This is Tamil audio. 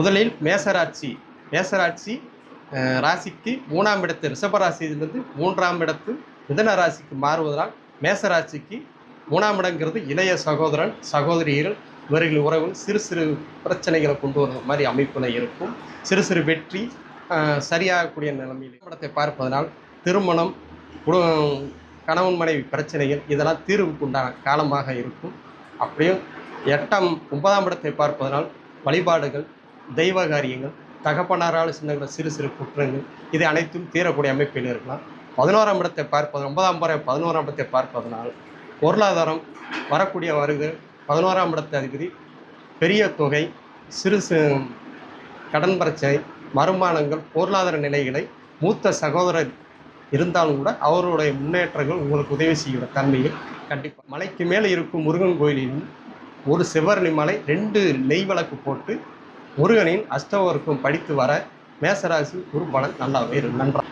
முதலில் மேசராட்சி ராசிக்கு 3ஆம் இடத்து ரிஷபராசியிலிருந்து 3ஆம் இடத்து மிதன ராசிக்கு மாறுவதால் மேசராசிக்கு 3ஆம் இடங்கிறது இளைய சகோதரன் சகோதரிகள் இவர்கள் உறவு சிறு சிறு பிரச்சனைகளை கொண்டு வர மாதிரி அமைப்பில் இருக்கும். சிறு சிறு வெற்றி சரியாகக்கூடிய நிலைமையில் இடத்தை பார்ப்பதனால் திருமணம் கணவன் மனைவி பிரச்சனைகள் இதெல்லாம் தீர்வுக்கு உண்டான காலமாக இருக்கும். அப்படியும் 9ஆம் இடத்தை பார்ப்பதனால் வழிபாடுகள் தெய்வ காரியங்கள் தகப்பனாரால் சிறு சிறு குற்றங்கள் இது அனைத்தும் தீரக்கூடிய அமைப்பில் இருக்கலாம். 11ஆம் இடத்தை பார்ப்பது 11ஆம் இடத்தை பார்ப்பதனால் பொருளாதாரம் வரக்கூடிய வருது 11ஆம் இடத்தை அதிபதி பெரிய தொகை சிறு கடன் பிரச்சனை வருமானங்கள் பொருளாதார நிலைகளை மூத்த சகோதரர் இருந்தாலும் கூட அவருடைய முன்னேற்றங்கள் உங்களுக்கு உதவி செய்கிற தன்மையில் கண்டிப்பாக மலைக்கு மேலே இருக்கும் முருகன் கோயிலில் ஒரு செவ்வரணி மலை 2 நெய் விளக்கு போட்டு முருகனின் அஷ்டவர்க்கம் படித்து வர மேசராசி ஒரு பலன் நல்லாவே நன்றாக